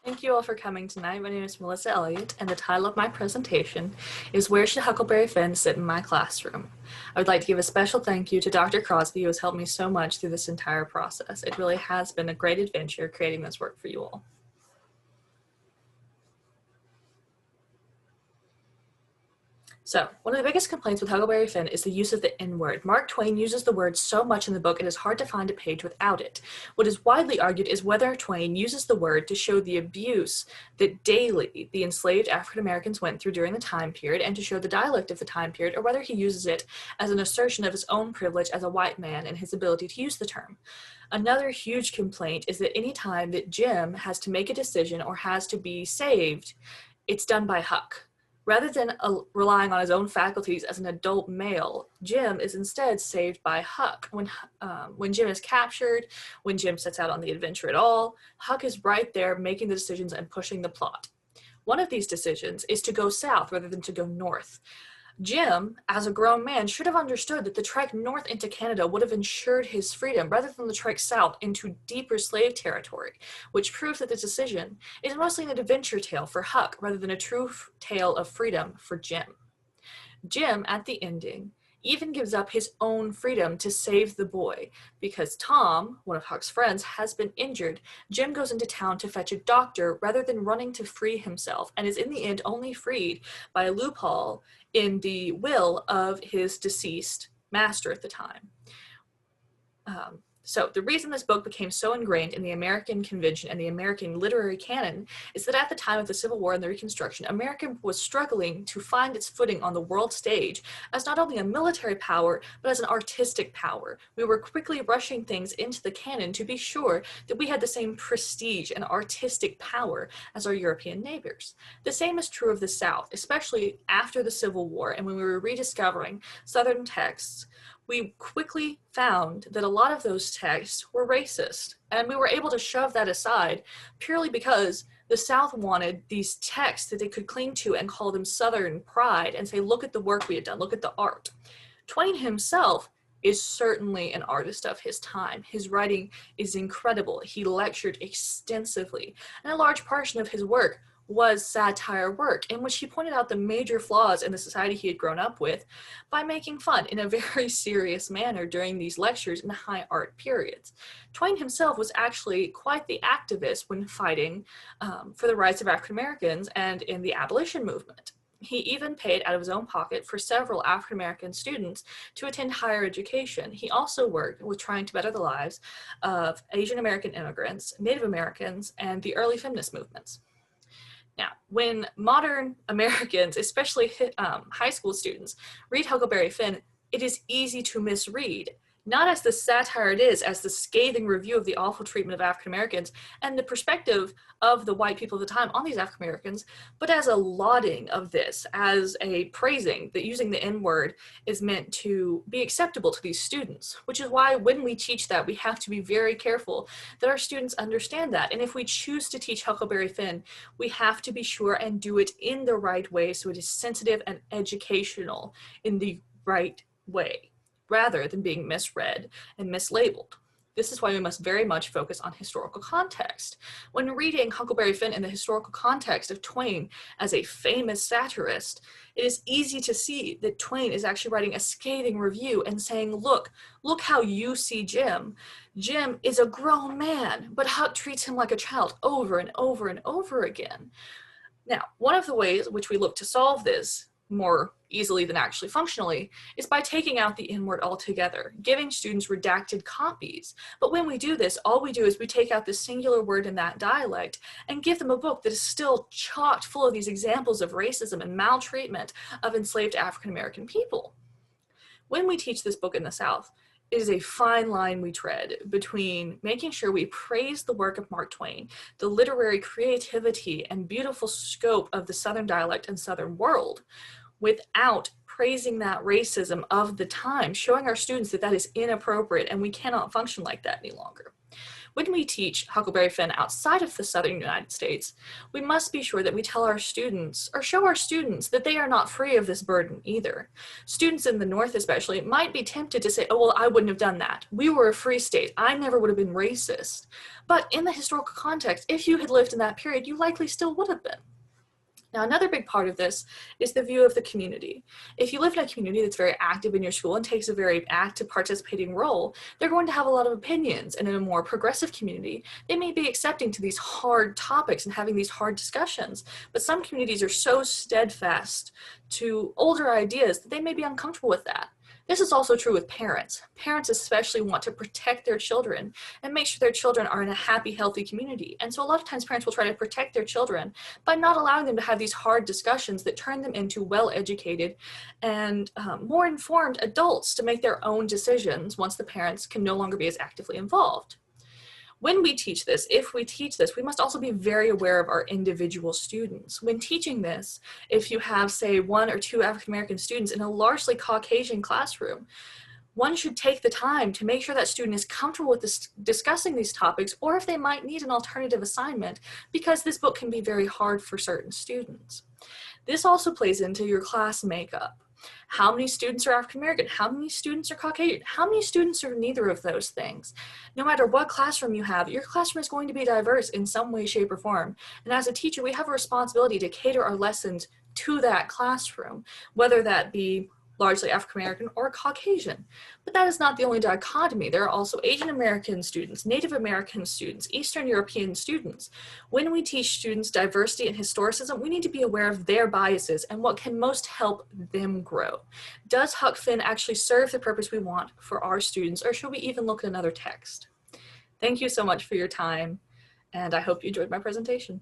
Thank you all for coming tonight. My name is Melissa Elliott, and the title of my presentation is Where Should Huckleberry Finn Sit in My Classroom? I would like to give a special thank you to Dr. Crosby, who has helped me so much through this entire process. It really has been a great adventure creating this work for you all. So, one of the biggest complaints with Huckleberry Finn is the use of the N-word. Mark Twain uses the word so much in the book it is hard to find a page without it. What is widely argued is whether Twain uses the word to show the abuse that daily the enslaved African Americans went through during the time period and to show the dialect of the time period, or whether he uses it as an assertion of his own privilege as a white man and his ability to use the term. Another huge complaint is that any time that Jim has to make a decision or has to be saved, it's done by Huck. Rather than relying on his own faculties as an adult male, Jim is instead saved by Huck. When Jim is captured, when Jim sets out on the adventure at all, Huck is right there making the decisions and pushing the plot. One of these decisions is to go south rather than to go north. Jim, as a grown man, should have understood that the trek north into Canada would have ensured his freedom rather than the trek south into deeper slave territory, which proves that the decision is mostly an adventure tale for Huck rather than a true tale of freedom for Jim. Jim, at the ending, even gives up his own freedom to save the boy. Because Tom, one of Huck's friends, has been injured, Jim goes into town to fetch a doctor rather than running to free himself, and is in the end only freed by a loophole in the will of his deceased master at the time. So the reason this book became so ingrained in the American convention and the American literary canon is that at the time of the Civil War and the Reconstruction, America was struggling to find its footing on the world stage as not only a military power, but as an artistic power. We were quickly rushing things into the canon to be sure that we had the same prestige and artistic power as our European neighbors. The same is true of the South, especially after the Civil War and when we were rediscovering Southern texts. We quickly found that a lot of those texts were racist, and we were able to shove that aside purely because the South wanted these texts that they could cling to and call them Southern pride and say, look at the work we had done, look at the art. Twain himself is certainly an artist of his time. His writing is incredible. He lectured extensively, and a large portion of his work was satire work in which he pointed out the major flaws in the society he had grown up with by making fun in a very serious manner during these lectures in high art periods. Twain himself was actually quite the activist when fighting for the rights of African Americans and in the abolition movement. He even paid out of his own pocket for several African American students to attend higher education. He also worked with trying to better the lives of Asian American immigrants, Native Americans, and the early feminist movements. Now, when modern Americans, especially high school students, read Huckleberry Finn, it is easy to misread, not as the satire it is, as the scathing review of the awful treatment of African Americans and the perspective of the white people of the time on these African Americans, but as a lauding of this, as a praising that using the N-word is meant to be acceptable to these students, which is why when we teach that, we have to be very careful that our students understand that. And if we choose to teach Huckleberry Finn, we have to be sure and do it in the right way so it is sensitive and educational in the right way, rather than being misread and mislabeled. This is why we must very much focus on historical context. When reading Huckleberry Finn in the historical context of Twain as a famous satirist, it is easy to see that Twain is actually writing a scathing review and saying, look how you see Jim. Jim is a grown man, but Huck treats him like a child over and over and over again. Now, one of the ways which we look to solve this more easily than actually functionally is by taking out the N-word altogether, giving students redacted copies. But when we do this, all we do is we take out the singular word in that dialect and give them a book that is still chocked full of these examples of racism and maltreatment of enslaved African American people. When we teach this book in the South, it is a fine line we tread between making sure we praise the work of Mark Twain, the literary creativity and beautiful scope of the Southern dialect and Southern world, without praising that racism of the time, showing our students that that is inappropriate and we cannot function like that any longer. When we teach Huckleberry Finn outside of the southern United States, we must be sure that we tell our students, or show our students, that they are not free of this burden either. Students in the North especially might be tempted to say, oh, well, I wouldn't have done that. We were a free state. I never would have been racist. But in the historical context, if you had lived in that period, you likely still would have been. Now, another big part of this is the view of the community. If you live in a community that's very active in your school and takes a very active participating role, they're going to have a lot of opinions. And in a more progressive community, they may be accepting to these hard topics and having these hard discussions. But some communities are so steadfast to older ideas that they may be uncomfortable with that. This is also true with parents. Parents especially want to protect their children and make sure their children are in a happy, healthy community. And so a lot of times parents will try to protect their children by not allowing them to have these hard discussions that turn them into well-educated and more informed adults to make their own decisions once the parents can no longer be as actively involved. When we teach this, if we teach this, we must also be very aware of our individual students. When teaching this, if you have, say, 1 or 2 African-American students in a largely Caucasian classroom, one should take the time to make sure that student is comfortable with discussing these topics, or if they might need an alternative assignment, because this book can be very hard for certain students. This also plays into your class makeup. How many students are African American? How many students are Caucasian? How many students are neither of those things? No matter what classroom you have, your classroom is going to be diverse in some way, shape, or form. And as a teacher, we have a responsibility to cater our lessons to that classroom, whether that be largely African American or Caucasian. But that is not the only dichotomy. There are also Asian American students, Native American students, Eastern European students. When we teach students diversity and historicism, we need to be aware of their biases and what can most help them grow. Does Huck Finn actually serve the purpose we want for our students, or should we even look at another text? Thank you so much for your time, and I hope you enjoyed my presentation.